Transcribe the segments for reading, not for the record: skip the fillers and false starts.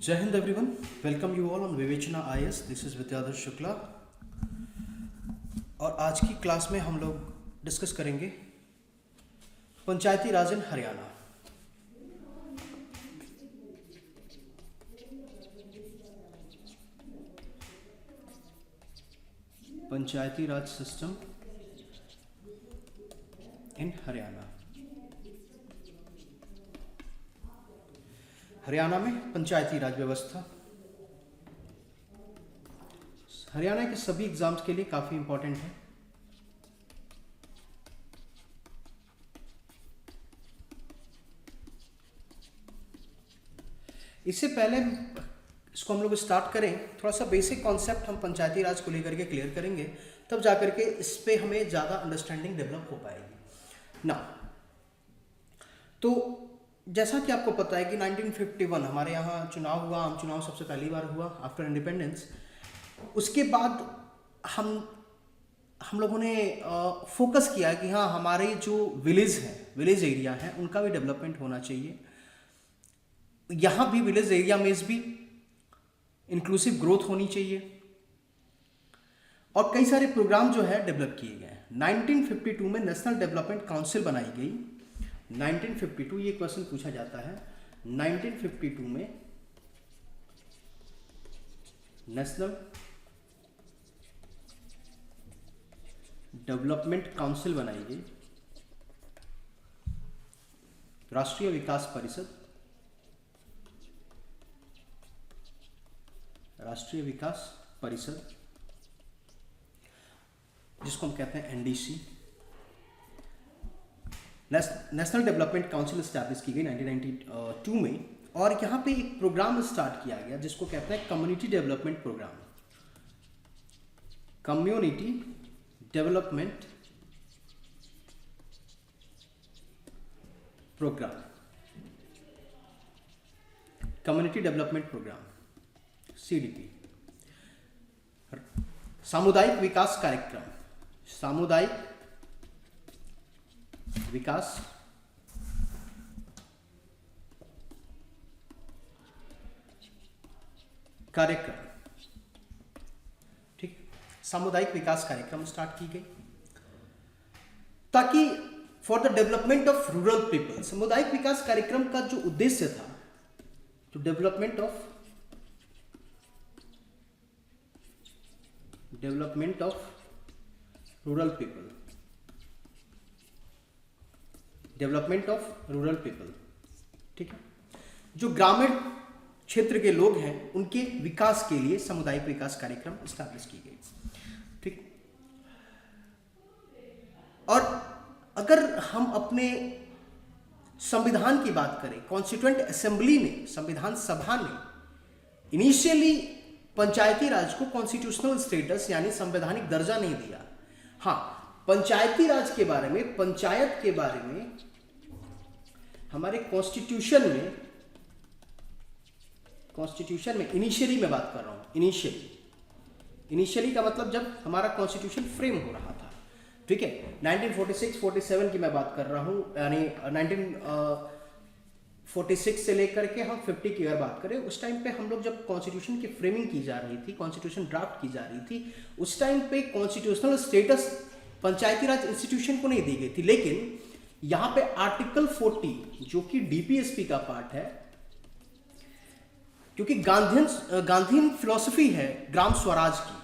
जय हिंद everyone, welcome you all on Vivechana IAS. This is Vidyadhar Shukla और आज की क्लास में हम लोग डिस्कस करेंगे Panchayati Raj in Haryana. Panchayati Raj system in Haryana. Haryana में पंचायती राज व्यवस्था हरियाणा के सभी एग्जाम्स के लिए काफी इंपॉर्टेंट है। इससे पहले इसको हम लोग स्टार्ट करें, थोड़ा सा बेसिक कॉन्सेप्ट हम पंचायती राज को लेकर के क्लियर करेंगे, तब जाकर के इस पे हमें ज़्यादा अंडरस्टैंडिंग डेवलप हो पाएगी ना। तो जैसा कि आपको पता है कि 1951 हमारे यहाँ चुनाव हुआ, आम चुनाव सबसे पहली बार हुआ आफ्टर इंडिपेंडेंस। उसके बाद हम लोगों ने फोकस किया कि हाँ, हमारे जो विलेज एरिया है उनका भी डेवलपमेंट होना चाहिए। यहाँ भी विलेज एरिया में भी इंक्लूसिव ग्रोथ होनी चाहिए और कई सारे प्रोग्राम जो है डेवलप किए गए। 1952 में नेशनल डेवलपमेंट काउंसिल बनाई गई। 1952 ये क्वेश्चन पूछा जाता है, 1952 में नेशनल डेवलपमेंट काउंसिल बनाई गई। राष्ट्रीय विकास परिषद, राष्ट्रीय विकास परिषद जिसको हम कहते हैं NDC, national development council establish की गई 1992 में। और यहाँ पे एक प्रोग्राम स्टार्ट किया गया जिसको कहते हैं community development program. Community development program, community development program CDP. सामुदायिक विकास कार्यक्रम, सामुदायिक विकास कार्यक्रम, ठीक। सामुदायिक विकास कार्यक्रम स्टार्ट की गई ताकि for the development of rural people. सामुदायिक विकास कार्यक्रम का जो उद्देश्य था, to development of rural people, development of rural people, ठीक है। जो ग्रामीण क्षेत्र के लोग हैं उनके विकास के लिए सामुदायिक विकास कार्यक्रम स्टैब्लिश की गई, ठीक। और अगर हम अपने संविधान की बात करें, कॉन्स्टिट्यूएंट असेंबली ने, संविधान सभा ने इनिशियली पंचायती राज को कॉन्स्टिट्यूशनल स्टेटस यानी संवैधानिक दर्जा नहीं दिया। हाँ, पंचायती राज के बारे में, पंचायत के बारे में हमारे कॉन्स्टिट्यूशन में इनिशियली मैं बात कर रहा हूं, इनिशियली का मतलब जब हमारा कॉन्स्टिट्यूशन फ्रेम हो रहा था, ठीक है। 1946-47 की मैं बात कर रहा हूं, यानी 1946 से लेकर के हम 50 की अगर बात करें, उस टाइम पे हम लोग जब कॉन्स्टिट्यूशन की फ्रेमिंग की जा रही थी, कॉन्स्टिट्यूशन ड्राफ्ट की जा रही थी, उस टाइम पे कॉन्स्टिट्यूशनल स्टेटस पंचायती राज इंस्टीट्यूशन को नहीं दी गई थी। लेकिन यहां पे आर्टिकल 40 जो कि डीपीएसपी का पार्ट है, क्योंकि गांधीयन फिलॉसफी है ग्राम स्वराज की,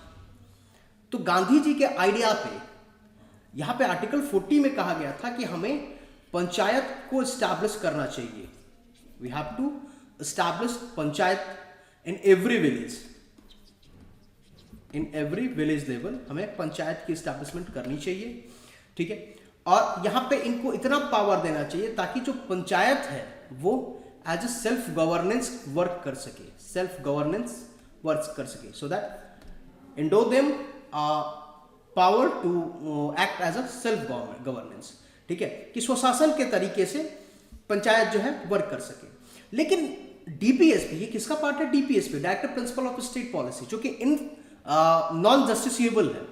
तो गांधी जी के आइडिया पे यहां पे आर्टिकल 40 में कहा गया था कि हमें पंचायत को एस्टैब्लिश करना चाहिए। We have to establish panchayat in every village level, हमें पंचायत की एस्टैब्लिशमेंट करनी चाहिए, ठीक है। और यहां पे इनको इतना पावर देना चाहिए ताकि जो पंचायत है वो as a self governance work कर सके, so that endow them power to act as a self governance, ठीक है, कि स्वशासन के तरीके से पंचायत जो है वर्क कर सके। लेकिन डीपीएसपी, ये किसका पार्ट है? DPSP, directive principle of state policy, जो कि इन नॉन जस्टिसिएबल है,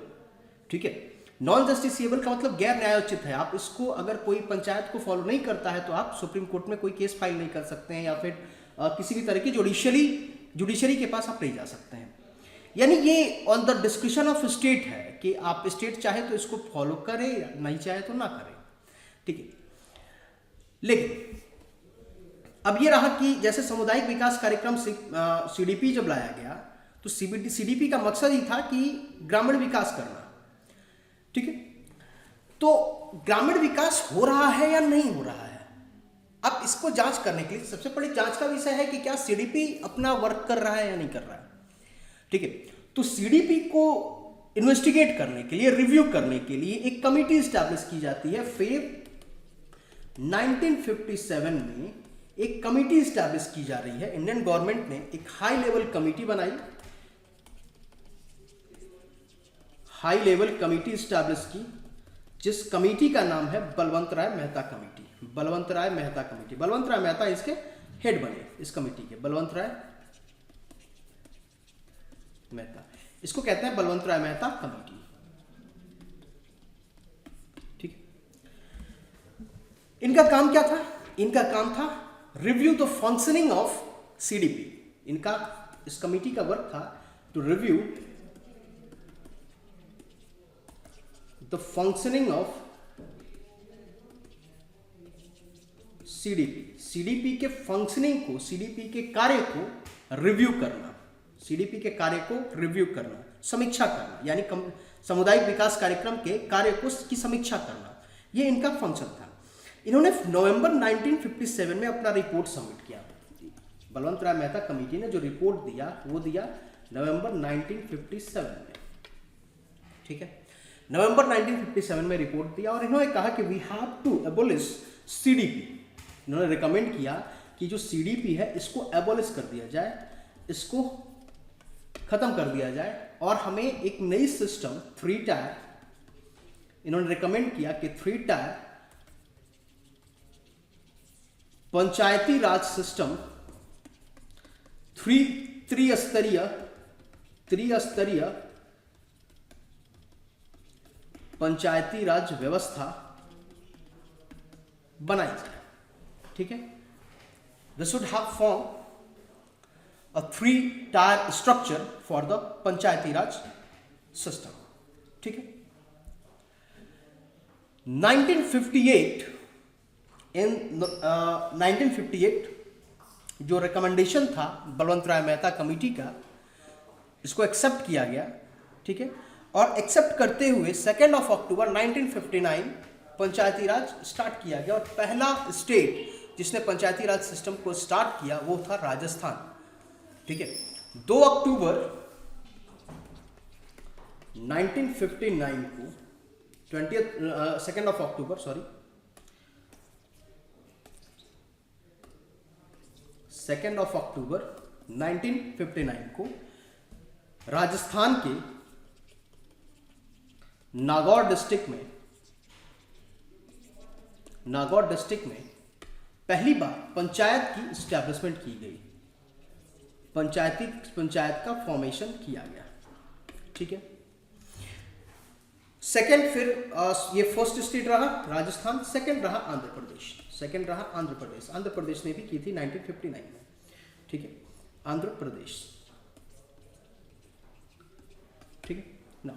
ठीक है। नॉन जस्टिसिएबल का मतलब गैर न्यायोचित है। आप इसको, अगर कोई पंचायत को फॉलो नहीं करता है तो आप सुप्रीम कोर्ट में कोई केस फाइल नहीं कर सकते हैं या फिर किसी भी तरह की जुडिशियली जुडिशरी के पास आप नहीं जा सकते हैं। यानी ये on the description of state है कि आप स्टेट चाहे तो इसको फॉलो करें या नहीं चाहे तो ना करें, ठीक है। लेकिन अब ये रहा कि जैसे सामुदायिक विकास कार्यक्रम सीडीपी जब लाया गया तो सीडीपी का मकसद ही था कि ग्रामीण विकास करना, ठीक है। तो ग्रामीण विकास हो रहा है या नहीं हो रहा है, अब इसको जांच करने के लिए सबसे बड़ी जांच का विषय है कि क्या सीडीपी अपना वर्क कर रहा है या नहीं कर रहा है, ठीक है। तो सीडीपी को इन्वेस्टिगेट करने के लिए, रिव्यू करने के लिए एक कमिटी स्टैब्लिश की जाती है। फिर 1957 में एक कमिटी स्टैब्लिश की जा रही है। इंडियन गवर्नमेंट ने एक हाई लेवल कमिटी बनाई, हाई लेवल कमिटी स्टैब्लिश की, जिस कमिटी का नाम है बलवंत राय मेहता कमेटी। बलवंत राय मेहता कमेटी, बलवंत राय मेहता इसके हेड बने इस कमेटी के, बलवंत राय मेहता, इसको कहते हैं बलवंत राय मेहता कमेटी, ठीक। इनका काम क्या था? इनका काम था review the functioning of CDP. इनका, इस कमेटी का वर्क था to review the functioning of CDP. CDP के फंक्शनिंग को, सीडीपी के कार्य को रिव्यू करना, सीडीपी के कार्य को रिव्यू करना, समीक्षा करना, यानी सामुदायिक विकास कार्यक्रम के कार्य को की समीक्षा करना, यह इनका फंक्शन था। इन्होंने नवंबर 1957 में अपना रिपोर्ट सबमिट किया। बलवंत राय मेहता कमेटी ने जो रिपोर्ट दिया वो दिया नवंबर 1957 में, ठीक है। नवंबर 1957 में रिपोर्ट दिया और इन्होंने कहा कि we have to abolish CDP. इन्होंने रिकमेंड किया कि जो सीडीपी है इसको एबोलिश कर दिया जाए, इसको खत्म कर दिया जाए और हमें एक नई सिस्टम 3 टायर, इन्होंने रिकमेंड किया कि 3 टायर पंचायती राज सिस्टम, त्रिस्तरीय पंचायती राज व्यवस्था बनाई जाए, ठीक है। This should have form a 3-tier structure for the Panchayati Raj system, ठीक है। 1958 जो रिकमेंडेशन था बलवंत राय मेहता कमेटी का, इसको एक्सेप्ट किया गया, ठीक है। और एक्सेप्ट करते हुए 2 अक्टूबर 1959 पंचायती राज स्टार्ट किया गया और पहला स्टेट जिसने पंचायती राज सिस्टम को स्टार्ट किया वो था राजस्थान, ठीक है। 2 अक्टूबर 1959 को 2 अक्टूबर 1959 को राजस्थान के नागौर डिस्ट्रिक्ट में पहली बार पंचायत की इस्टेब्लिशमेंट की गई, पंचायत का फॉर्मेशन किया गया, ठीक है। सेकंड, फिर ये फर्स्ट स्टेट रहा राजस्थान, सेकंड रहा आंध्र प्रदेश। आंध्र प्रदेश ने भी की थी 1959 में, ठीक है, आंध्र प्रदेश, ठीक है ना।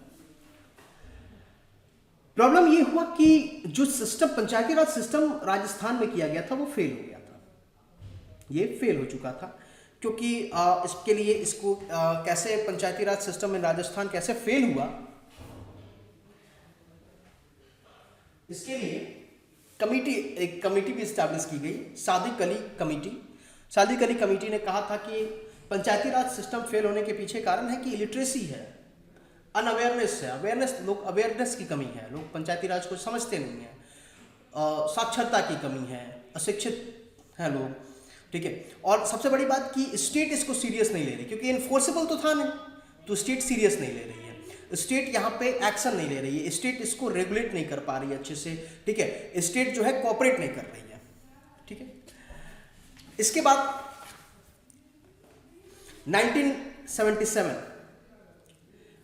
प्रॉब्लम ये हुआ कि जो सिस्टम, पंचायती राज सिस्टम राजस्थान में किया गया था वो फेल हो गया था, ये फेल हो चुका था, क्योंकि इसके लिए इसको कैसे पंचायती राज सिस्टम में राजस्थान कैसे फेल हुआ, इसके लिए एक कमेटी भी इस्टेब्लिश की गई, सादिक अली कमेटी ने कहा था कि पंचायती राज सिस्टम फेल होने के पीछे कारण है कि इलिटरेसी है, अनअवेयरनेस है, लोग अवेयरनेस की कमी है, लोग पंचायती राज को समझते नहीं है, साक्षरता की कमी है, अशिक्षित हैं लोग, ठीक है। और सबसे बड़ी बात कि स्टेट इसको सीरियस नहीं ले रही, क्योंकि इन्फोर्सेबल तो था नहीं, तो स्टेट सीरियस नहीं ले रही है, स्टेट यहाँ पे एक्शन नहीं ले रही है, स्टेट इसको रेगुलेट नहीं कर पा रही है अच्छे से, ठीक है, स्टेट जो है कोऑपरेट नहीं कर रही है, ठीक है। इसके बाद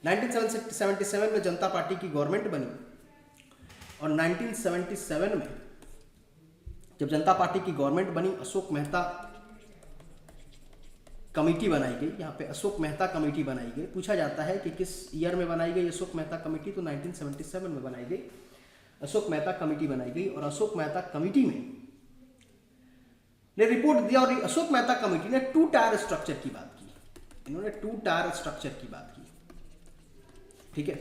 1977 में जनता पार्टी की गवर्नमेंट बनी और 1977 में जब जनता पार्टी की गवर्नमेंट बनी, अशोक मेहता कमेटी बनाई गई, यहाँ पे अशोक मेहता कमेटी बनाई गई। पूछा जाता है कि किस ईयर में बनाई गई अशोक मेहता कमेटी, तो 1977 में बनाई गई अशोक मेहता कमेटी बनाई गई। और अशोक मेहता कमेटी ने रिपोर्ट दिया, और अशोक मेहता कमेटी ने 2 टायर स्ट्रक्चर की बात की। इन्होंने 2 टायर स्ट्रक्चर की बात की, ठीक है।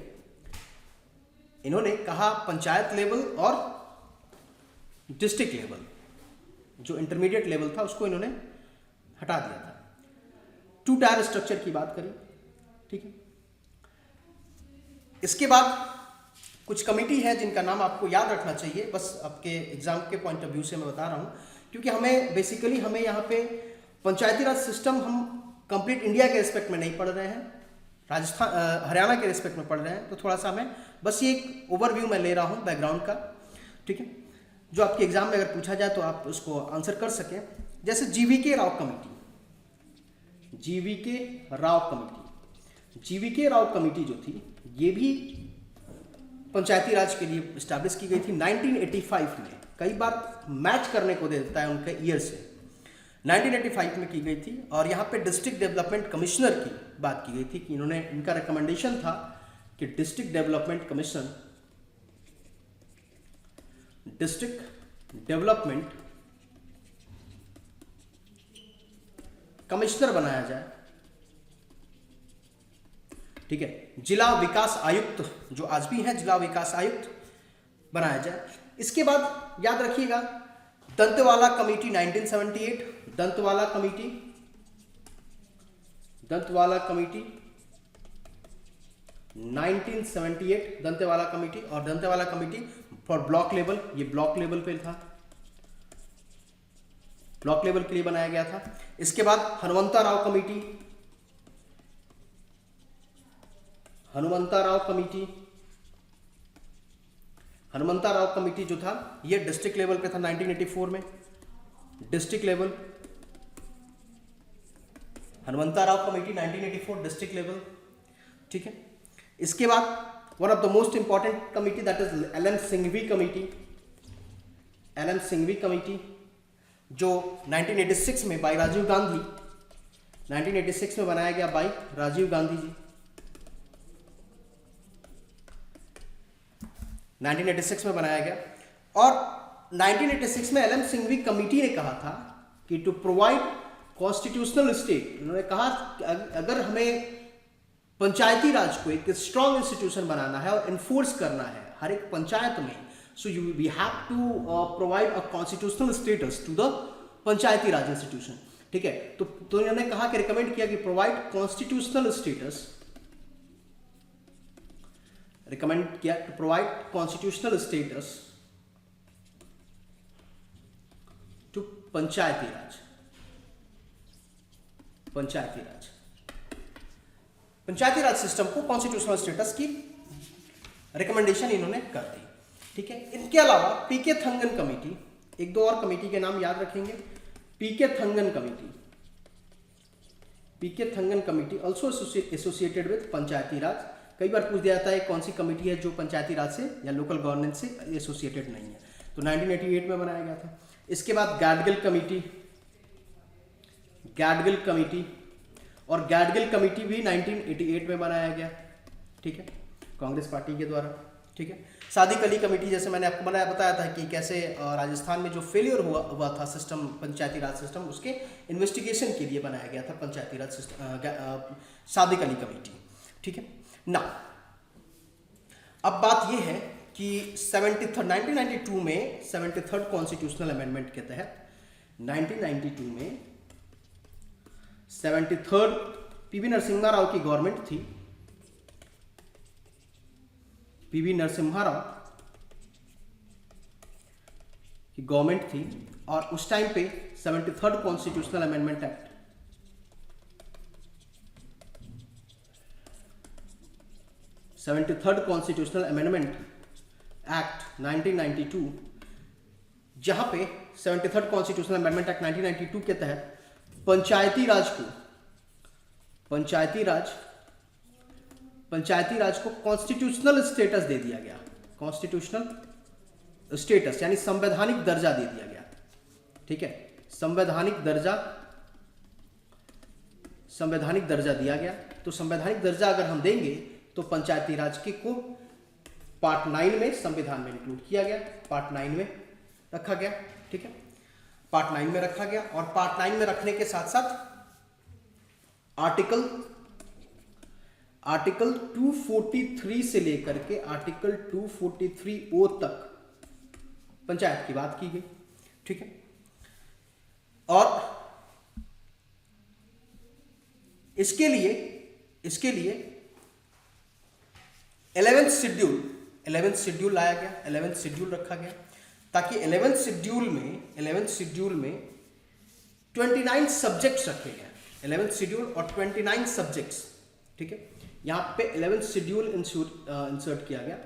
इन्होंने कहा पंचायत लेवल और डिस्ट्रिक्ट लेवल, जो इंटरमीडिएट लेवल था उसको इन्होंने हटा दिया था। 2 टायर स्ट्रक्चर की बात करी, ठीक है। इसके बाद कुछ कमेटी है जिनका नाम आपको याद रखना चाहिए, बस आपके एग्जाम के पॉइंट ऑफ व्यू से मैं बता रहा हूं, क्योंकि हमें बेसिकली हमें यहाँ पे पंचायती राज सिस्टम हम कंप्लीट इंडिया के रिस्पेक्ट में नहीं पढ़ रहे हैं, राजस्थान हरियाणा के रिस्पेक्ट में पढ़ रहे हैं, तो थोड़ा सा हमें बस ये एक ओवरव्यू मैं ले रहा हूँ बैकग्राउंड का, ठीक है, जो आपके एग्जाम में अगर पूछा जाए तो आप उसको आंसर कर सकें। जैसे GVK Rao committee, GVK Rao committee जो थी ये भी पंचायती राज के लिए इस्टेब्लिश की गई थी 1985 में। कई बार मैच करने को दे देता है उनके ईयर से, 1985 में की गई थी। और यहाँ पे डिस्ट्रिक्ट डेवलपमेंट कमिश्नर की बात की गई थी कि इन्होंने, इनका रिकमेंडेशन था कि डिस्ट्रिक्ट डेवलपमेंट कमिश्नर बनाया जाए, ठीक है। जिला विकास आयुक्त जो आज भी है, जिला विकास आयुक्त बनाया जाए। इसके बाद याद रखिएगा दंतवाला कमेटी 1978, दंतवाला कमेटी 1978, दंतेवाला कमेटी। और दंतेवाला कमेटी फॉर ब्लॉक लेवल, ये ब्लॉक लेवल पे था, ब्लॉक लेवल के लिए बनाया गया था। इसके बाद हनुमंता राव कमेटी जो था ये डिस्ट्रिक्ट लेवल पे था 1984 में, district level, Hanumantha Rao committee 1984 district level, ठीक है। इसके बाद one of the most important committee that is L M Singhvi committee, जो 1986 में बाय राजीव गांधी, 1986 में बनाया गया बाय राजीव गांधी जी, 1986 में बनाया गया। और 1986 में एल.एम. सिंघवी कमेटी ने कहा था कि टू प्रोवाइड कॉन्स्टिट्यूशनल स्टेट, उन्होंने कहा कि अगर हमें पंचायती राज को एक स्ट्रॉन्ग इंस्टीट्यूशन बनाना है और इन्फोर्स करना है हर एक पंचायत में, so you we have to provide a constitutional status to the panchayati raj institution, ठीक है। तो इन्होंने कहा कि रिकमेंड किया कि प्रोवाइड कॉन्स्टिट्यूशनल स्टेटस, रिकमेंड किया to provide constitutional status to panchayati Raj system को कॉन्स्टिट्यूशनल स्टेटस की रिकमेंडेशन इन्होंने कर दी, ठीक है। इनके अलावा पीके थंगन कमेटी, एक दो और कमेटी के नाम याद रखेंगे। पीके Thangan committee also associated with पंचायती राज। कई बार पूछ दिया जाता है कौन सी कमेटी है जो पंचायती राज से या लोकल गवर्नेंस से एसोसिएटेड नहीं है, तो 1988 में बनाया गया था। इसके बाद गैडगिल कमेटी भी 1988 में बनाया गया, ठीक है, कांग्रेस पार्टी के द्वारा, ठीक है। सादिक अली कमेटी, जैसे मैंने आपको बताया था कि कैसे राजस्थान में जो फेलियर हुआ था सिस्टम, पंचायती राज सिस्टम, उसके इन्वेस्टिगेशन के लिए बनाया गया था पंचायती राज सिस्टम, सादिक अली कमेटी, ठीक है ना। अब बात यह है कि 1992 में 73rd कॉन्स्टिट्यूशनल अमेंडमेंट के तहत 1992 में 73rd पीवी नरसिम्हा राव की गवर्नमेंट थी, पीवी नरसिम्हा राव की गवर्नमेंट थी, और उस टाइम पे 73rd constitutional amendment act 73rd constitutional amendment act 1992, जहां पे 73rd कॉन्स्टिट्यूशनल अमेंडमेंट एक्ट 1992 के तहत पंचायती राज को कॉन्स्टिट्यूशनल स्टेटस दे दिया गया, कॉन्स्टिट्यूशनल स्टेटस यानी संवैधानिक दर्जा दे दिया गया, ठीक है, संवैधानिक दर्जा संवैधानिक दर्जा दिया गया। तो संवैधानिक दर्जा अगर हम देंगे तो पंचायती राज के को पार्ट 9 में संविधान में इंक्लूड किया गया, पार्ट 9 में रखा गया। ठीक है, पार्ट 9 में रखा गया। और पार्ट 9 में रखने के साथ साथ आर्टिकल 243 से लेकर के आर्टिकल 243O तक पंचायत की बात की गई। ठीक है, और इसके लिए 11th शेड्यूल लाया गया, 11th शेड्यूल रखा गया, ताकि 11th शेड्यूल में 29 सब्जेक्ट्स रखे गए। 11th शेड्यूल और 29 सब्जेक्ट्स। ठीक है, यहाँ पे 11th शेड्यूल इंसर्ट किया गया।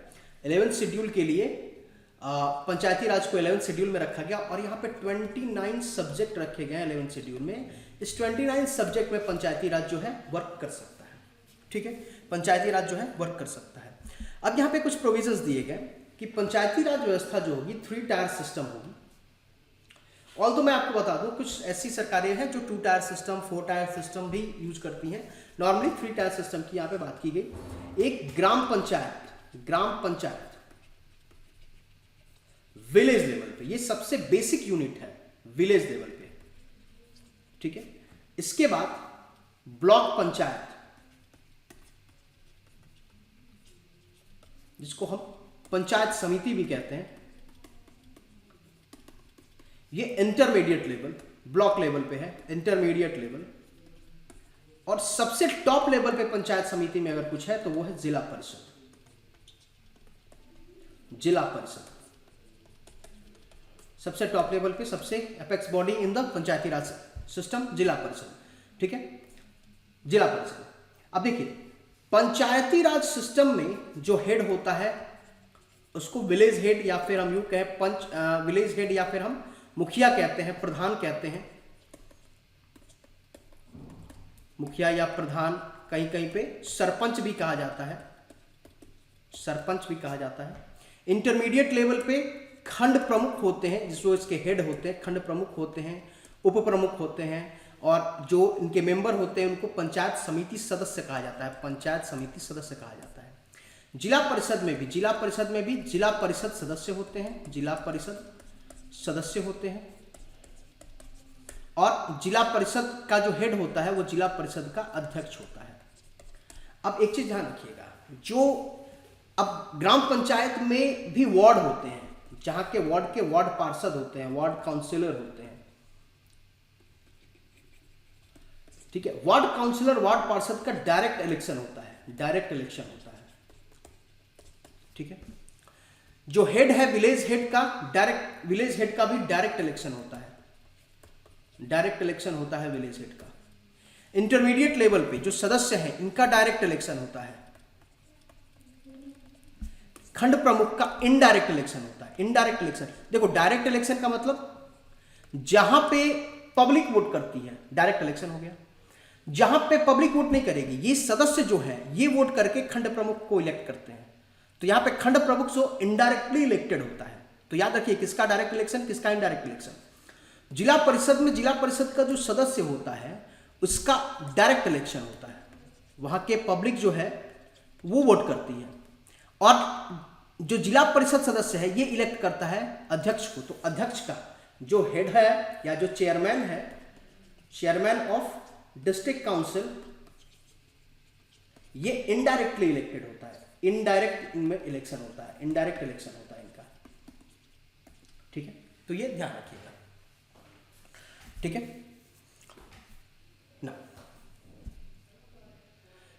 11th शेड्यूल के लिए पंचायती राज को 11th शेड्यूल में रखा गया और यहाँ पे 29 सब्जेक्ट रखे गए 11th शेड्यूल में। इस 29 सब्जेक्ट में पंचायती राज जो है वर्क कर सकता है। ठीक है, पंचायती राज जो है वर्क कर सकता है। अब यहाँ पे कुछ प्रोविजंस दिए गए कि पंचायती राज व्यवस्था जो होगी 3 टायर सिस्टम होगी। ऑल तो मैं आपको बता दूं कुछ ऐसी सरकारें हैं जो 2 टायर सिस्टम, 4 टायर सिस्टम भी यूज करती हैं। नॉर्मली 3 टायर सिस्टम की यहाँ पे बात की गई। एक ग्राम पंचायत विलेज लेवल पे, ये सबसे बेसिक यूनिट है विलेज लेवल पे। ठीक है, इसके बाद ब्लॉक पंचायत, जिसको हम पंचायत समिति भी कहते हैं, ये इंटरमीडिएट लेवल, ब्लॉक लेवल पे है, इंटरमीडिएट लेवल। और सबसे टॉप लेवल पे पंचायत समिति में अगर कुछ है तो वो है जिला परिषद। सबसे टॉप लेवल पे सबसे apex body in the panchayati Raj system जिला परिषद। ठीक है, जिला परिषद। अब देखिए, पंचायती राज सिस्टम में जो हेड होता है उसको विलेज हेड या फिर हम यूं कहें विलेज हेड या फिर हम मुखिया कहते हैं, प्रधान कहते हैं। मुखिया या प्रधान, कहीं कहीं पे सरपंच भी कहा जाता है। इंटरमीडिएट लेवल पे खंड प्रमुख होते हैं, जिसको इसके हेड होते हैं, खंड प्रमुख होते हैं, उप प्रमुख होते हैं, और जो इनके मेंबर होते हैं उनको पंचायत समिति सदस्य कहा जाता है। जिला परिषद में भी जिला परिषद सदस्य होते हैं। और जिला परिषद का जो हेड होता है वो जिला परिषद का अध्यक्ष होता है। अब एक चीज ध्यान रखिएगा, अब ग्राम पंचायत में भी वार्ड होते हैं, जहां के वार्ड पार्षद होते हैं, वार्ड काउंसिलर होते हैं। ठीक है, वार्ड काउंसिलर, वार्ड पार्षद का डायरेक्ट इलेक्शन होता है। ठीक है, जो हेड है विलेज हेड का भी डायरेक्ट इलेक्शन होता है। विलेज हेड का। इंटरमीडिएट लेवल पे जो सदस्य हैं इनका डायरेक्ट इलेक्शन होता है। खंड प्रमुख का इनडायरेक्ट इलेक्शन होता है। देखो, डायरेक्ट इलेक्शन का मतलब जहां पे पब्लिक वोट करती है, डायरेक्ट इलेक्शन हो गया। जहां पे पब्लिक वोट नहीं करेगी, ये सदस्य जो है ये वोट करके खंड प्रमुख को इलेक्ट करते हैं। तो यहां पे खंड प्रमुख जो इनडायरेक्टली इलेक्टेड होता है। तो याद रखिए, किसका डायरेक्ट इलेक्शन, किसका इनडायरेक्ट इलेक्शन। जिला परिषद का जो सदस्य होता है उसका डायरेक्ट इलेक्शन होता है। वहां के पब्लिक जो है वो वोट करती है, और जो जिला परिषद सदस्य है ये इलेक्ट करता है अध्यक्ष को। तो अध्यक्ष का जो हेड है या जो चेयरमैन है, चेयरमैन ऑफ डिस्ट्रिक्ट काउंसिल, ये इनडायरेक्टली इलेक्टेड होता है। इनडायरेक्ट इनमें इलेक्शन होता है, इनडायरेक्ट इलेक्शन होता है इनका। ठीक है, तो ये ध्यान रखिएगा। ठीक है ना,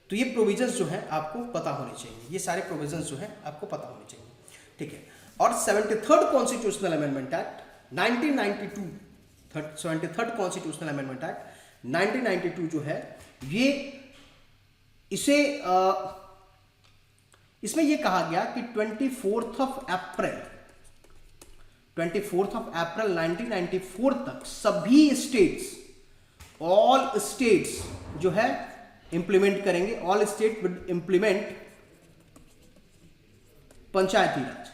तो ये प्रोविजंस जो है आपको पता होने चाहिए, ये सारे प्रोविजंस जो है आपको पता होने चाहिए। ठीक है, और 73rd constitutional amendment act 1992, 73rd constitutional amendment act 1992 जो है ये इसमें ये कहा गया कि 24th ऑफ अप्रैल 1994 तक सभी स्टेट्स, ऑल स्टेट्स जो है इंप्लीमेंट करेंगे। ऑल स्टेट विल इंप्लीमेंट पंचायती राज।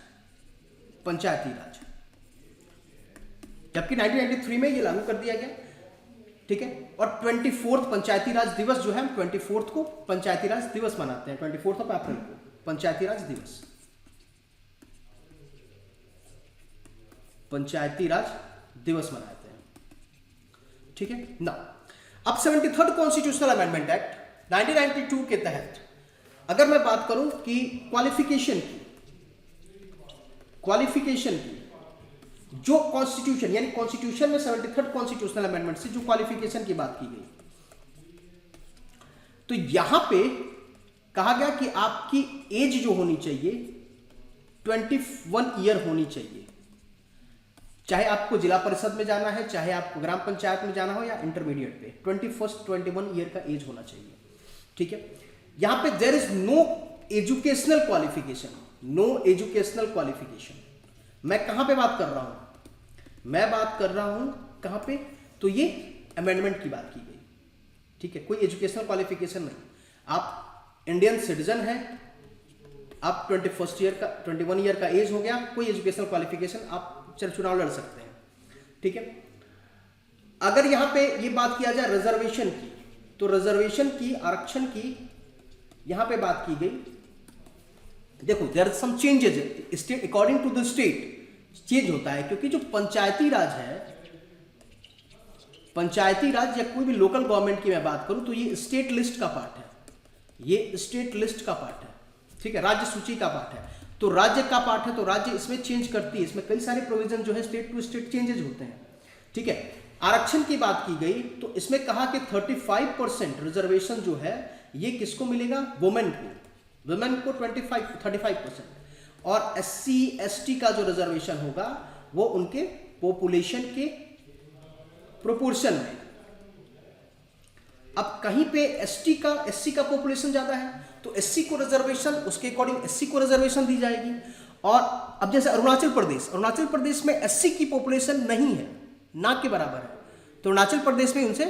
जबकि 1993 में ये लागू कर दिया गया। ठीक है। और 24 पंचायती राज दिवस जो है, हम 24 को पंचायती राज दिवस मनाते हैं, 24 अप्रैल को पंचायती राज दिवस, पंचायती राज दिवस मनाते हैं, ठीक है ना। अब 73rd कॉन्स्टिट्यूशनल अमेंडमेंट एक्ट 1992 के तहत अगर मैं बात करूं कि क्वालिफिकेशन की जो कॉन्स्टिट्यूशन यानी कॉन्स्टिट्यूशन में 73rd कॉन्स्टिट्यूशनल अमेंडमेंट से जो क्वालिफिकेशन की बात की गई, तो यहां पे कहा गया कि आपकी एज जो होनी चाहिए 21 ईयर होनी चाहिए, चाहे आपको जिला परिषद में जाना है, चाहे आपको ग्राम पंचायत में जाना हो या इंटरमीडिएट पे, 21 ईयर का एज होना चाहिए, ठीक है। यहां पे there is no educational qualification, no educational qualification. मैं कहां पे बात कर रहा हूं, मैं बात कर रहा हूं कहां पे, तो ये अमेंडमेंट की बात की गई, ठीक है। कोई एजुकेशनल क्वालिफिकेशन नहीं, आप इंडियन सिटीजन हैं, आप 21 ईयर का एज हो गया, कोई एजुकेशनल क्वालिफिकेशन, आप चुनाव लड़ सकते हैं, ठीक है। अगर यहां पे ये बात किया जाए रिजर्वेशन की, तो रिजर्वेशन की, आरक्षण की यहां पे बात की गई। देखो there are some changes state according to the state change होता है, क्योंकि जो पंचायती राज है, पंचायती राज या कोई भी लोकल गवर्नमेंट की मैं बात करूं तो ये स्टेट लिस्ट का पार्ट है, ये स्टेट लिस्ट का पार्ट है, ठीक है, राज्य सूची का पार्ट है। तो राज्य का पार्ट है तो राज्य इसमें चेंज करती है, इसमें कई सारे प्रोविजन जो है स्टेट टू स्टेट चेंजेस होते हैं, ठीक है। आरक्षण की बात की गई तो इसमें कहा कि 35% रिजर्वेशन जो है ये किसको मिलेगा, वुमेन को 35% और SC ST का जो रिजर्वेशन होगा वो उनके पॉपुलेशन के प्रोपोर्शन में। अब कहीं पे SC का पॉपुलेशन ज्यादा है तो SC को रिजर्वेशन, उसके अकॉर्डिंग SC को रिजर्वेशन दी जाएगी। और अब जैसे अरुणाचल प्रदेश में SC की पॉपुलेशन नहीं है, ना के बराबर है, तो अरुणाचल प्रदेश में उनसे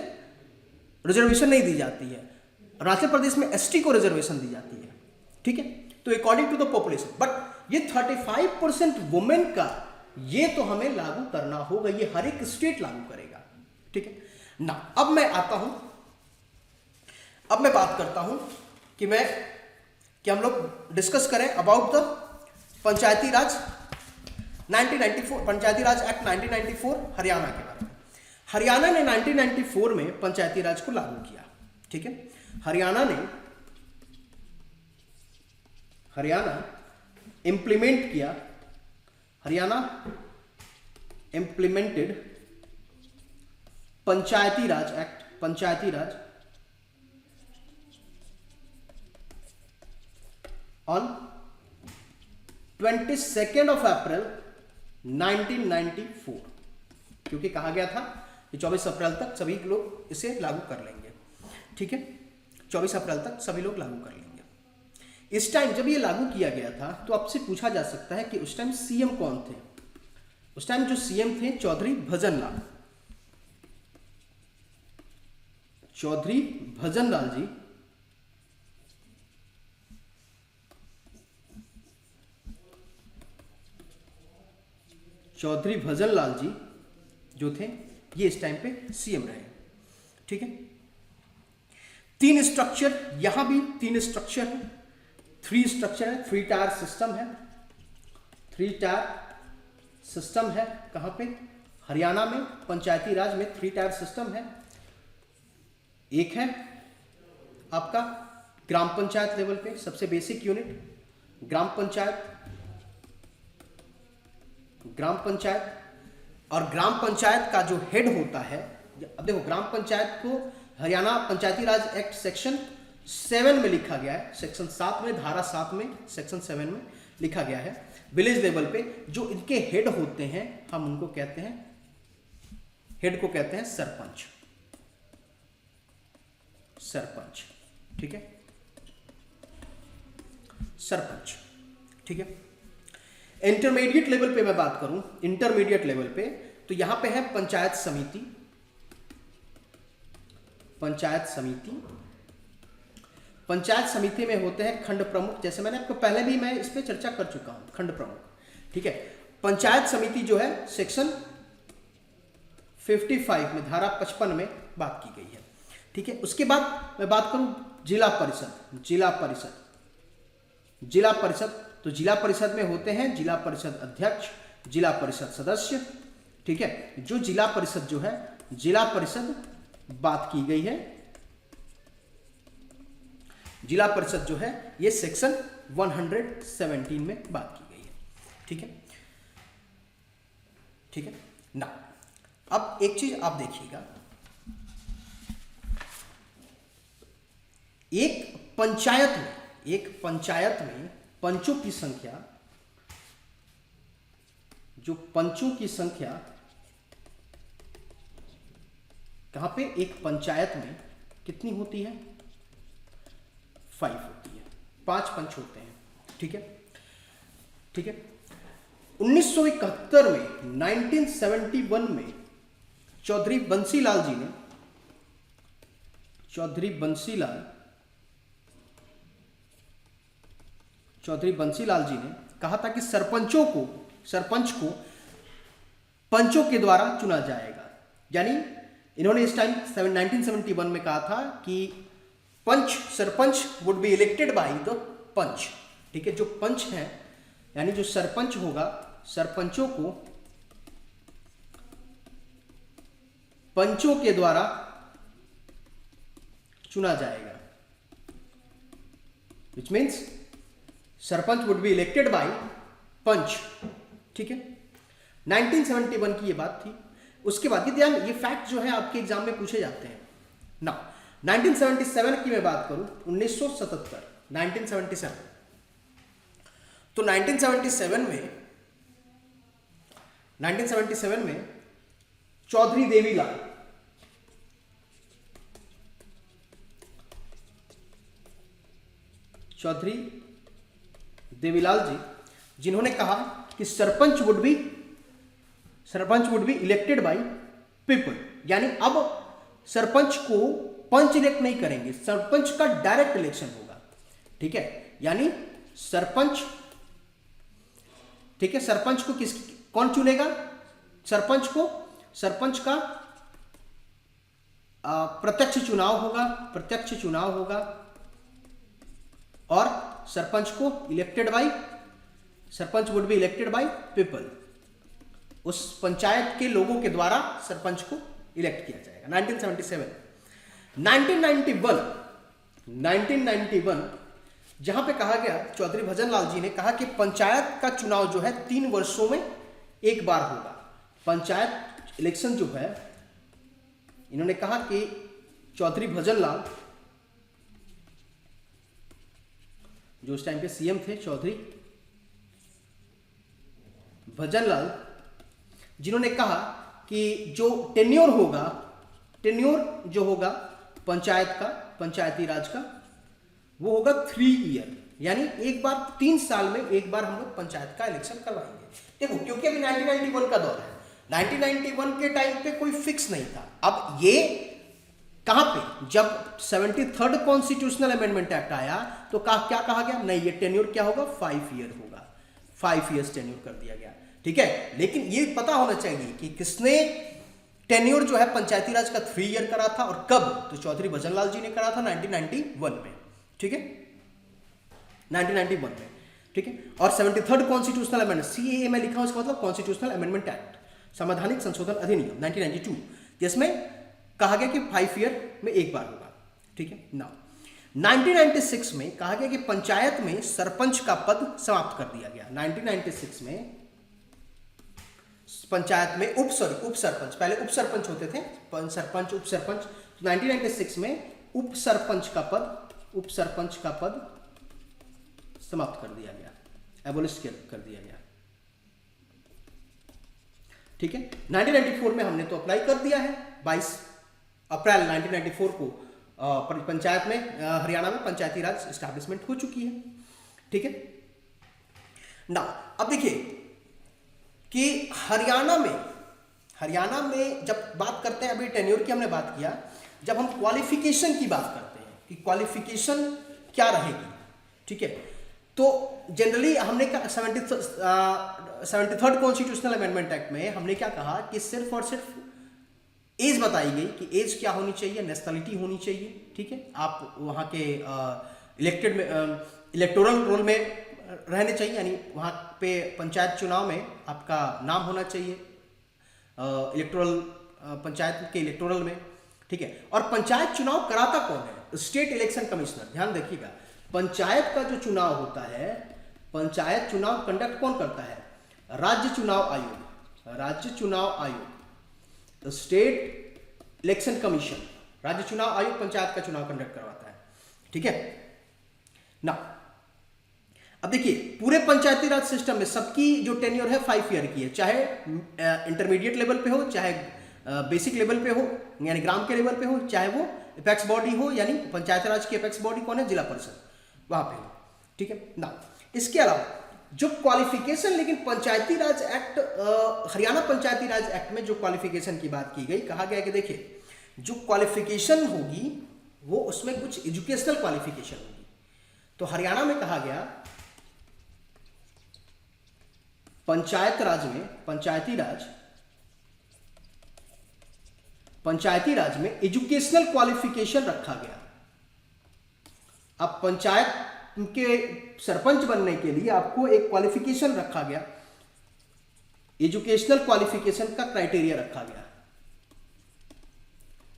रिजर्वेशन नहीं दी जाती है, अरुणाचल प्रदेश में ST को रिजर्वेशन दी जाती है, ठीक है। तो according to the population, but ये 35% वुमेन का ये तो हमें लागू करना होगा, ये हर एक स्टेट लागू करेगा, ठीक है ना। अब मैं बात करता हूं कि हम लोग डिस्कस करें about the panchayati Raj 1994, Panchayati Raj act 1994 Haryana के बारे में। हरियाणा ने 1994 में पंचायती राज को लागू किया, ठीक है। हरियाणा इंप्लीमेंट किया, Haryana implemented Panchayati Raj act, Panchayati Raj on 22 अप्रैल 1994, क्योंकि कहा गया था कि 24 अप्रैल तक सभी लोग इसे लागू कर लेंगे, ठीक है, 24 अप्रैल तक सभी लोग लागू कर लेंगे। इस टाइम जब ये लागू किया गया था तो आपसे पूछा जा सकता है कि उस टाइम सीएम कौन थे। उस टाइम जो सीएम थे चौधरी भजन लाल जी, चौधरी भजन लाल जी जो थे ये इस टाइम पे सीएम रहे, ठीक है। 3 स्ट्रक्चर, यहां भी 3 स्ट्रक्चर है, 3 स्ट्रक्चर है, 3 टायर सिस्टम है, 3 टायर सिस्टम है। कहां पे, हरियाणा में पंचायती राज में 3 टायर सिस्टम है। एक है आपका ग्राम पंचायत लेवल पे सबसे बेसिक यूनिट ग्राम पंचायत, और ग्राम पंचायत का जो हेड होता है, अब देखो ग्राम पंचायत को हरियाणा पंचायती राज एक्ट सेक्शन 7 में लिखा गया है, सेक्शन 7 में, धारा 7 में, सेक्शन 7 में लिखा गया है। विलेज लेवल पे जो इनके हेड होते हैं हम उनको कहते हैं, हेड को कहते हैं सरपंच, ठीक है, सरपंच, ठीक है। इंटरमीडिएट लेवल पे मैं बात करूं, इंटरमीडिएट लेवल पे तो यहां पे है पंचायत समिति, पंचायत समिति में होते हैं खंड प्रमुख, जैसे मैंने आपको पहले भी मैं इस पे चर्चा कर चुका हूं, खंड प्रमुख, ठीक है। पंचायत समिति जो है सेक्शन 55 में, धारा 55 में बात की गई है। ठीक है, उसके बाद मैं बात करूं जिला परिषद। जिला परिषद तो जिला परिषद में होते हैं जिला परिषद अध्यक्ष, जिला परिषद सदस्य। ठीक है, जो जिला परिषद जो है, जिला परिषद बात की गई है, जिला परिषद जो है ये सेक्शन 117 में बात की गई है। ठीक है, ठीक है ना। अब एक चीज आप देखिएगा, एक पंचायत में पंचों की संख्या, जो पंचों की संख्या कहां पे, एक पंचायत में कितनी होती है, 5 होती है, 5 पंच होते हैं। ठीक है, ठीक है। 1971 में 1971 में चौधरी बंसीलाल जी ने कहा था कि सरपंच को पंचों के द्वारा चुना जाएगा। यानी इन्होंने इस टाइम 1971 में कहा था कि sarpanch would be elected by the panch. ठीक है, जो पंच है यानी जो सरपंच होगा, सरपंचों को पंचों के द्वारा चुना जाएगा, which means sarpanch would be elected by panch. ठीक है, 1971 की ये बात थी। उसके बाद ये फैक्ट जो है आपके एग्जाम में पूछे जाते हैं ना। 1977 की मैं बात करूं, 1977 तो 1977 में चौधरी देवीलाल जी, जिन्होंने कहा कि sarpanch would be elected by people. यानी अब सरपंच को पंच इलेक्ट नहीं करेंगे, सरपंच का डायरेक्ट इलेक्शन होगा। ठीक है, यानी सरपंच, ठीक है, सरपंच को कौन चुनेगा, सरपंच का प्रत्यक्ष चुनाव होगा और sarpanch would be elected by people. उस पंचायत के लोगों के द्वारा सरपंच को इलेक्ट किया जाएगा। 1991 जहां पे कहा गया, चौधरी भजनलाल जी ने कहा कि पंचायत का चुनाव जो है 3 वर्षों में एक बार होगा। पंचायत इलेक्शन जो है, इन्होंने कहा कि चौधरी भजनलाल जो उस टाइम पे सीएम थे, चौधरी भजनलाल, जिन्होंने कहा कि जो टेन्योर जो होगा पंचायती राज का, वो होगा 3 ईयर। यानी एक बार 3 साल में एक बार हम लोग पंचायत का इलेक्शन करवाएंगे। देखो, क्योंकि अभी 1991 का दौर है, 1991 के टाइम पे कोई फिक्स नहीं था। अब ये कहां पे, जब 73rd कॉन्स्टिट्यूशनल अमेंडमेंट एक्ट आया तो क्या कहा गया, नहीं ये टेन्योर क्या होगा, 5 ईयर होगा, 5 ईयर्स टेन्योर कर दिया गया। ठीक है, लेकिन ये पता होना चाहिए कि किसने टेन्योर जो है पंचायती राज का 3 ईयर करा था और कब, तो चौधरी भजनलाल जी ने करा था 1991 में। ठीक है, 1991 में। ठीक है, और 73rd कॉन्स्टिट्यूशनल अमेंडमेंट, सीएए में लिखा, उसका मतलब कॉन्स्टिट्यूशनल अमेंडमेंट एक्ट, संवैधानिक संशोधन अधिनियम 1992, जिसमें कहा गया कि 5 ईयर में एक बार होगा। ठीक है ना। 1996 में कहा गया कि पंचायत में सरपंच का पद समाप्त कर दिया गया। 1996 में पंचायत में उप सरपंच, पहले उप सरपंच होते थे, सरपंच उप सरपंच। 1996 में उप सरपंच का पद समाप्त कर दिया गया, एबोलिश कर दिया गया। ठीक है, 1994 में हमने तो अप्लाई कर दिया है। 22 अप्रैल 1994 को पंचायत में, हरियाणा में पंचायती राज एस्टैब्लिशमेंट हो चुकी है। ठीक है ना। अब देखिए कि हरियाणा में जब बात करते हैं, अभी टेन्योर की हमने बात किया, जब हम क्वालिफिकेशन की बात करते हैं कि क्वालिफिकेशन क्या रहेगी। ठीक है, तो जनरली हमने 73rd कॉन्स्टिट्यूशनल अमेंडमेंट एक्ट में हमने क्या कहा कि सिर्फ और सिर्फ एज बताई गई कि एज क्या होनी चाहिए, नेशनलिटी होनी चाहिए, ठीक है, आप वहाँ के इलेक्टेड में इलेक्टोरल रोल में रहने चाहिए, यानी वहाँ पे पंचायत चुनाव में आपका नाम होना चाहिए इलेक्टोरल पंचायत के इलेक्टोरल में, ठीक है। और पंचायत चुनाव कराता कौन है? State election commissioner. ध्यान देखिएगा, पंचायत का जो चुनाव होता है, पंचायत चुनाव कंडक्ट कौन करता है? राज्य चुनाव आयोग। राज्य चुनाव आयोग, स्टेट इलेक्शन कमीशन, राज्य चुनाव आयोग पंचायत का चुनाव कंडक्ट करवाता है, ठीक है ना। अब देखिए, पूरे पंचायती राज सिस्टम में सबकी जो टेन्योर है 5 ईयर की है, चाहे इंटरमीडिएट लेवल पे हो, चाहे बेसिक लेवल पे हो यानी ग्राम के लेवल पे हो, चाहे वो एपेक्स बॉडी हो यानी पंचायत राज की एपेक्स बॉडी कौन है? जिला परिषद, वहां पे हो, ठीक है ना। इसके अलावा जो क्वालिफिकेशन, लेकिन पंचायती राज एक्ट, हरियाणा पंचायती राज एक्ट में जो क्वालिफिकेशन की बात की गई, कहा गया कि देखिए जो क्वालिफिकेशन होगी वो उसमें कुछ एजुकेशनल क्वालिफिकेशन होगी। तो हरियाणा में कहा गया पंचायत राज में, पंचायती राज में एजुकेशनल क्वालिफिकेशन रखा गया। अब पंचायत के सरपंच बनने के लिए आपको एक क्वालिफिकेशन रखा गया, एजुकेशनल क्वालिफिकेशन का क्राइटेरिया रखा गया।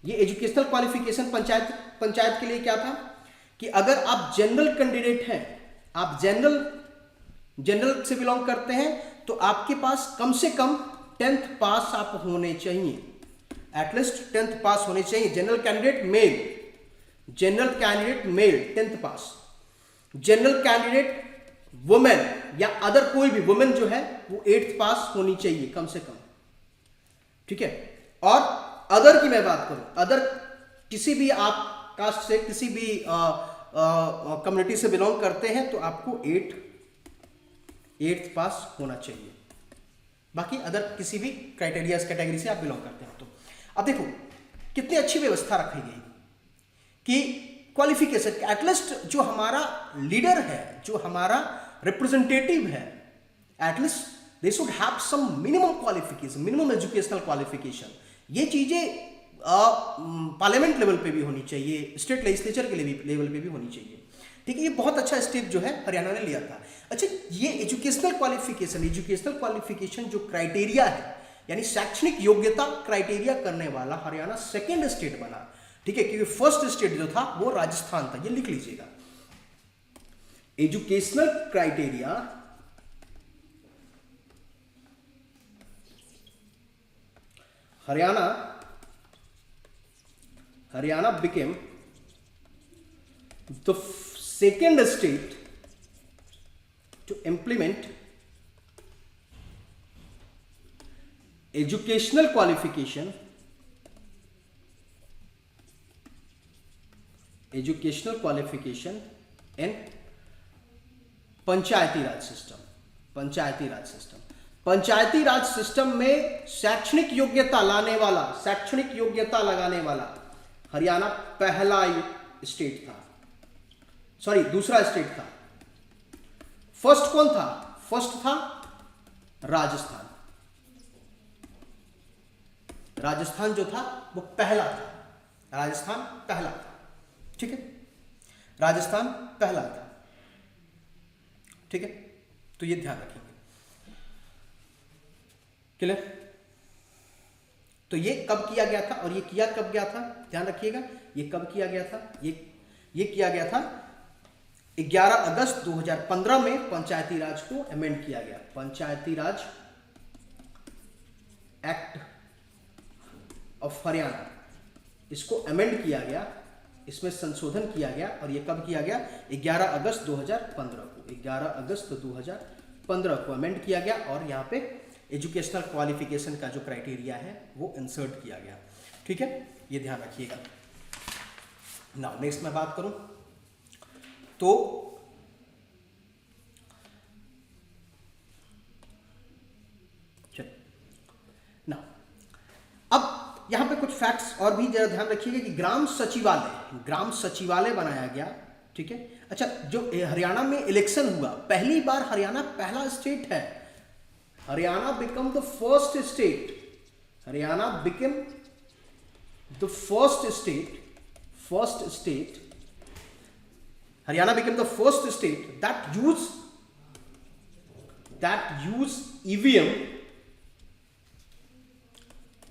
ये एजुकेशनल क्वालिफिकेशन पंचायत के लिए क्या था कि अगर आप जनरल कैंडिडेट हैं, आप जनरल से बिलोंग करते हैं, तो आपके पास कम से कम 10th पास आप होने चाहिए, एटलीस्ट 10th पास होने चाहिए। जनरल कैंडिडेट मेल 10th पास, जनरल कैंडिडेट वुमेन या अदर कोई भी वुमेन जो है वो 8th पास होनी चाहिए कम से कम, ठीक है। और अदर की मैं बात करूं, अदर किसी भी आप कास्ट से, किसी भी कम्युनिटी से बिलोंग करते हैं तो आपको 8th पास होना चाहिए। बाकी अदर किसी भी क्राइटेरिया कैटेगरी से आप बिलोंग करते हैं तो। अब देखो कितनी अच्छी व्यवस्था रखी गई कि क्वालिफिकेशन, एटलीस्ट जो हमारा लीडर है, जो हमारा रिप्रेजेंटेटिव है, at least they should have some minimum qualification, minimum educational qualification. ये चीजें पार्लियामेंट लेवल पे भी होनी चाहिए, स्टेट लेजिस्लेचर के लेवल पे भी होनी चाहिए, ठीक है। ये बहुत अच्छा स्टेप जो है हरियाणा ने लिया था। अच्छा, ये एजुकेशनल क्वालिफिकेशन जो क्राइटेरिया है, यानी शैक्षणिक योग्यता क्राइटेरिया करने वाला हरियाणा सेकेंड स्टेट बना, ठीक है, क्योंकि फर्स्ट स्टेट जो था वो राजस्थान था। ये लिख लीजिएगा, educational criteria Haryana became the second state to implement educational qualification in Panchayati Raj system में शैक्षणिक योग्यता लगाने वाला हरियाणा पहला स्टेट था, सॉरी दूसरा स्टेट था। फर्स्ट कौन था? फर्स्ट था राजस्थान जो था वो पहला था, ठीक है, राजस्थान पहला था, ठीक है। तो ये ध्यान रखेंगे, क्लियर। तो ये कब किया गया था और ये किया कब गया था, ध्यान रखिएगा। ये कब किया गया था? ये किया गया था 11 अगस्त 2015 में पंचायती राज को अमेंड किया गया। पंचायती राज एक्ट ऑफ हरियाणा, इसको अमेंड किया गया, इसमें संशोधन किया गया। और ये कब किया गया? 11 अगस्त 2015 को, 11 अगस्त 2015 को अमेंड किया गया। और यहाँ पे एजुकेशनल क्वालिफिकेशन का जो क्राइटेरिया है वो इंसर्ट किया गया, ठीक है, ये ध्यान रखिएगा। नाउ नेक्स्ट मैं बात करूं तो नाउ अब यहां पे कुछ फैक्ट्स और भी जरा ध्यान रखिएगा कि ग्राम सचिवालय बनाया गया, ठीक है। अच्छा, जो हरियाणा में इलेक्शन हुआ, पहली बार हरियाणा पहला स्टेट है, Haryana become the first state, Haryana become the first state, Haryana became the first state that use EVM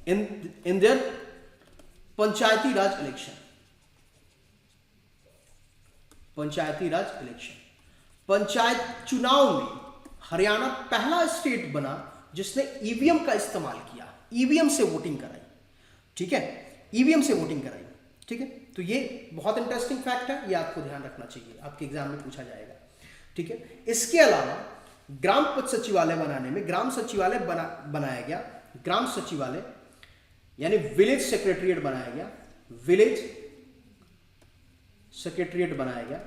in their Panchayati Raj election. Panchayat चुनाव में हरियाणा पहला स्टेट बना जिसने ईवीएम का इस्तेमाल किया, ईवीएम से वोटिंग कराई। ठीक है, ईवीएम से वोटिंग कराई। ठीक है, तो ये बहुत इंटरेस्टिंग फैक्ट है, ये आपको ध्यान रखना चाहिए, आपके एग्जाम में पूछा जाएगा। ठीक है, इसके अलावा ग्राम सचिवालय बनाने में ग्राम सचिवालय बनाया गया, ग्राम सचिवालय यानी विलेज सेक्रेटरीट बनाया गया, विलेज सेक्रेटरीट बनाया गया।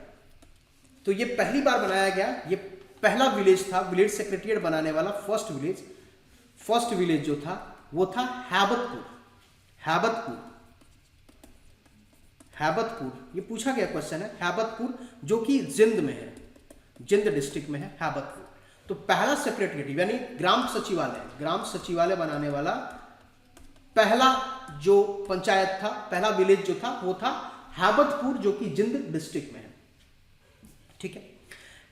तो ये पहली बार बनाया गया, ये पहला विलेज था, विलेज सेक्रेटरीट बनाने वाला फर्स्ट विलेज जो था वो था हैबतपुर। ये पूछा गया क्वेश्चन है, हैबतपुर जो कि जिंद में है, जिंद डिस्ट्रिक्ट में है हैबतपुर। तो पहला सेक्रेटरीट यानी ग्राम सचिवालय बनाने वाला पहला जो पंचायत था, पहला विलेज जो था वो था हैबतपुर जो कि जिंद डिस्ट्रिक्ट में है। ठीक है,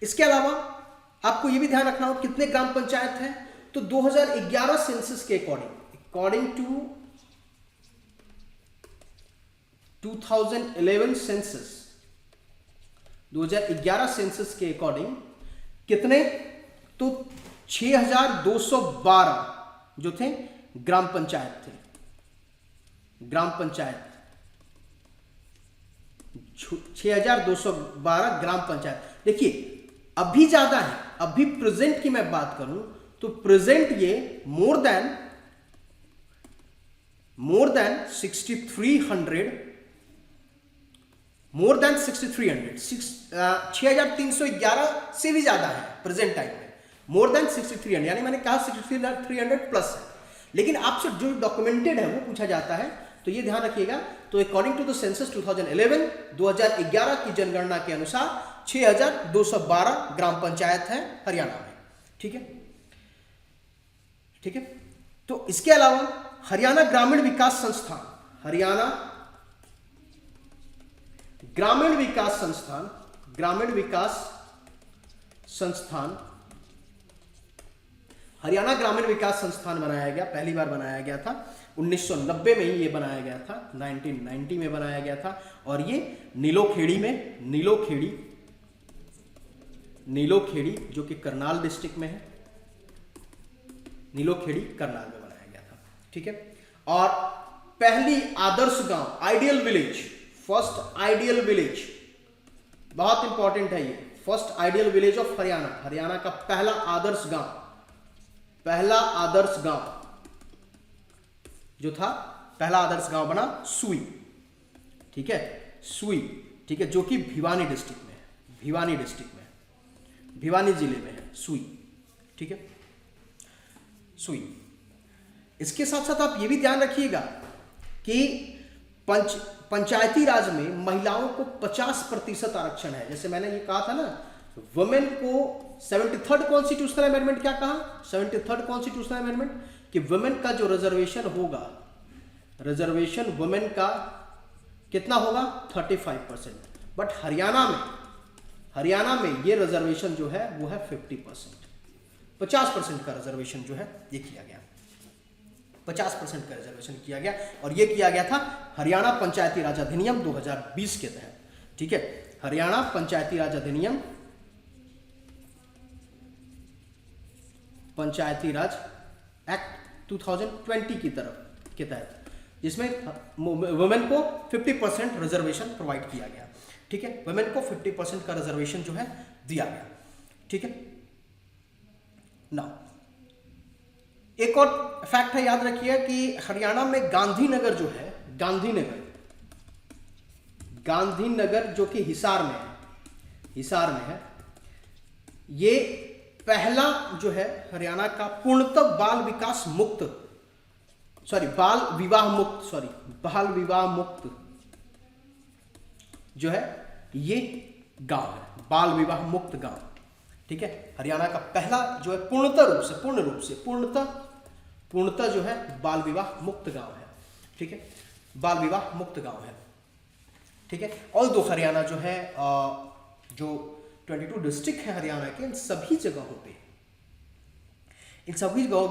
इसके अलावा आपको ये भी ध्यान रखना हो कितने ग्राम पंचायत हैं। तो 2011 सेंसस के अकॉर्डिंग टू 2011 सेंसस, 2011 सेंसस के अकॉर्डिंग कितने, तो 6212 जो थे ग्राम पंचायत थे। ग्राम पंचायत 6212 ग्राम पंचायत। देखिए अभी ज्यादा है, अभी प्रेजेंट की मैं बात करूं तो प्रेजेंट ये मोर देन 6311 से भी ज्यादा है प्रेजेंट टाइम में, मोर देन 6300, यानी मैंने कहा 6300 प्लस है। लेकिन आपसे जो डॉक्यूमेंटेड है वो पूछा जाता है, तो ये ध्यान रखिएगा। तो अकॉर्डिंग टू द सेंसस 2011 की जनगणना के अनुसार 6212 ग्राम पंचायत है हरियाणा में। ठीक है, तो इसके अलावा हरियाणा ग्रामीण विकास संस्थान, हरियाणा ग्रामीण विकास संस्थान बनाया गया, पहली बार बनाया गया था 1990 में ही ये बनाया गया था, 1990 में बनाया गया था। और ये नीलोखेड़ी जो कि करनाल डिस्ट्रिक्ट में है, नीलोखेड़ी करनाल में बनाया गया था। ठीक है, और पहली आदर्श गांव, फर्स्ट आइडियल विलेज, बहुत इंपॉर्टेंट है ये, first ideal village of Haryana का पहला आदर्श गांव जो था, पहला आदर्श गांव बना सुई। ठीक है, जो कि भिवानी डिस्ट्रिक्ट में है, भिवानी जिले में है सुई। ठीक है, सुई। इसके साथ साथ आप ये भी ध्यान रखिएगा कि पंचायती राज में महिलाओं को 50% आरक्षण है। जैसे मैंने ये कहा था ना, वुमेन को 73rd कॉन्स्टिट्यूशनल अमेंडमेंट क्या कहा, 73rd कॉन्स्टिट्यूशनल अमेंडमेंट कि वुमेन का जो रिजर्वेशन होगा, रिजर्वेशन वुमेन का कितना होगा 35%, बट हरियाणा में ये रिजर्वेशन जो है वो है 50%, 50% का रिजर्वेशन जो है ये किया गया, 50% का रिजर्वेशन किया गया। और ये किया गया था हरियाणा पंचायती राज अधिनियम 2020 के तहत। ठीक है, हरियाणा पंचायती राज अधिनियम, पंचायती राज एक्ट 2020 के तहत, जिसमें वुमेन को 50% रिजर्वेशन प्रोवाइड किया गया। ठीक है, वुमेन को 50% का रिजर्वेशन जो है दिया गया। ठीक है, नाउ एक और फैक्ट है, याद रखिए कि हरियाणा में गांधीनगर जो है, गांधीनगर जो कि हिसार में है, ये पहला जो है हरियाणा का पूर्णतः बाल विवाह मुक्त जो है ये गांव है, बाल विवाह मुक्त गांव। ठीक है, हरियाणा का पहला जो है पूर्णतः जो है बाल विवाह मुक्त गांव है। ठीक है, बाल विवाह मुक्त गांव है। ठीक है, और दो हरियाणा जो है जो 22 डिस्ट्रिक्ट है हरियाणा के, इन सभी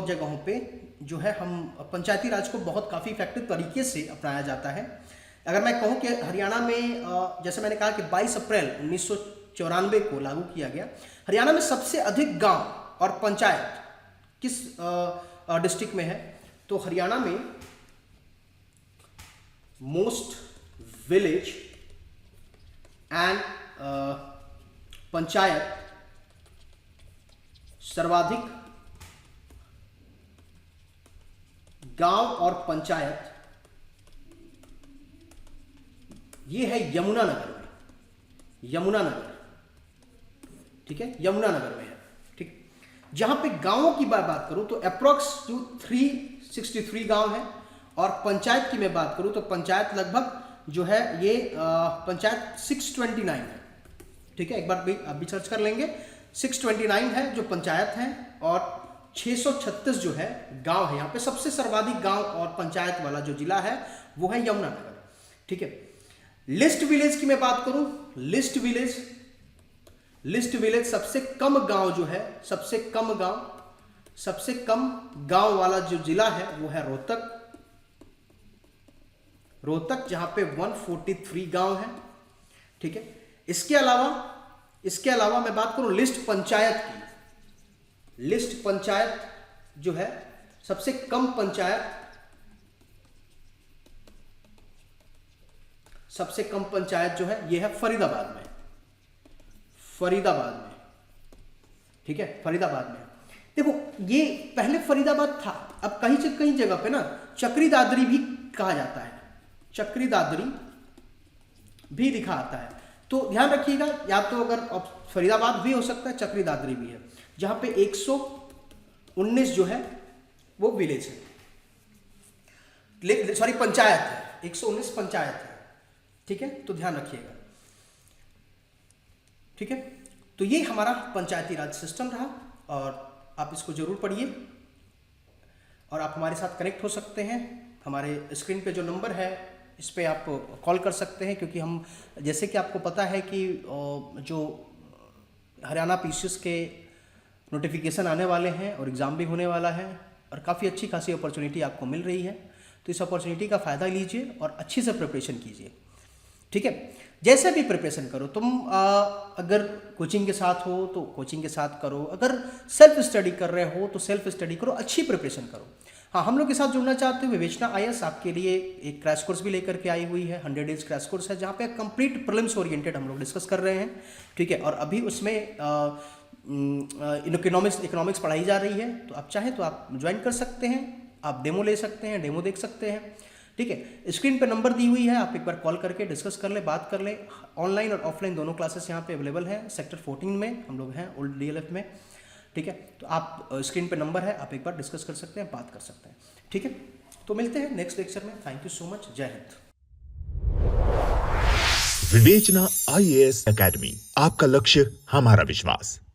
जगहों पे जो है हम पंचायती राज को बहुत काफ़ी इफेक्टिव तरीके से अपनाया जाता है। अगर मैं कहूँ कि हरियाणा में जैसे मैंने कहा कि 22 अप्रैल 1994 को लागू किया गया, हरियाणा में सबसे अधिक गांव और पंचायत किस डिस्ट्रिक्ट में है, तो हरियाणा में मोस्ट विलेज एंड पंचायत, सर्वाधिक गांव और पंचायत ये है यमुनानगर में, यमुनानगर। ठीक है, यमुनानगर में है। ठीक, जहां पे गांवों की बात करूं तो अप्रोक्स 363 गांव है, और पंचायत की मैं बात करूं तो पंचायत लगभग जो है ये पंचायत 629 है। ठीक है, एक बार भी आप भी सर्च कर लेंगे, 629 है जो पंचायत है, और 636 जो है गांव है। यहाँ पे सबसे सर्वाधिक गांव और पंचायत वाला जो जिला है वो है यमुनानगर। ठीक है, लिस्ट विलेज की मैं बात करूं, लिस्ट विलेज सबसे कम गांव जो है, सबसे कम गांव वाला जो जिला है वो है रोहतक, जहां पे 143 गांव है। ठीक है, इसके अलावा मैं बात करूं लिस्ट पंचायत की, लिस्ट पंचायत जो है सबसे कम पंचायत जो है ये है फरीदाबाद में। ठीक है, फरीदाबाद में। देखो, ये पहले फरीदाबाद था, अब कहीं जगह पे ना चक्री दादरी भी कहा जाता है, चक्री दादरी भी लिखा आता है। तो ध्यान रखिएगा, या तो अगर फरीदाबाद भी हो सकता है, चक्री दादरी भी है, जहां पे 119 जो है वो विलेज है, सॉरी पंचायत है, 119 पंचायत है। ठीक है, तो ध्यान रखिएगा। ठीक है, तो ये हमारा पंचायती राज सिस्टम रहा, और आप इसको जरूर पढ़िए, और आप हमारे साथ कनेक्ट हो सकते हैं। हमारे स्क्रीन पे जो नंबर है इस पे आप कॉल कर सकते हैं, क्योंकि हम जैसे कि आपको पता है कि जो हरियाणा पीसीएस के नोटिफिकेशन आने वाले हैं और एग्ज़ाम भी होने वाला है, और काफ़ी अच्छी खासी अपॉर्चुनिटी आपको मिल रही है, तो इस अपॉर्चुनिटी का फ़ायदा लीजिए और अच्छी से प्रिपरेशन कीजिए। ठीक है, जैसे भी प्रिपरेशन करो तुम, अगर कोचिंग के साथ हो तो कोचिंग के साथ करो, अगर सेल्फ स्टडी कर रहे हो तो सेल्फ स्टडी करो, अच्छी प्रिपरेशन करो। हाँ, हम लोग के साथ जुड़ना चाहते हो, विवेचना आईएएस आपके लिए एक क्रैश कोर्स भी लेकर के आई हुई है, 100 डेज क्रैश कोर्स है, जहाँ पे कंप्लीट प्रीलिम्स ओरिएंटेड हम लोग डिस्कस कर रहे हैं। ठीक है, और अभी उसमें इकोनॉमिक्स पढ़ाई जा रही है, तो आप चाहें तो आप ज्वाइन कर सकते हैं, आप डेमो ले सकते हैं, डेमो देख सकते हैं। ठीक है, स्क्रीन पे नंबर दी हुई है, आप एक बार कॉल करके डिस्कस कर ले, बात कर ले। ऑनलाइन और ऑफलाइन दोनों क्लासेस यहाँ पे अवेलेबल हैं। सेक्टर 14 में हम लोग हैं, ओल्ड डीएलएफ में। ठीक है, तो आप स्क्रीन पे नंबर है, आप एक बार डिस्कस कर सकते हैं, बात कर सकते हैं। ठीक है, तो मिलते हैं नेक्स्ट लेक्चर में। थैंक यू सो मच, जय हिंद। विवेचना आईएएस एकेडमी, आपका लक्ष्य हमारा विश्वास।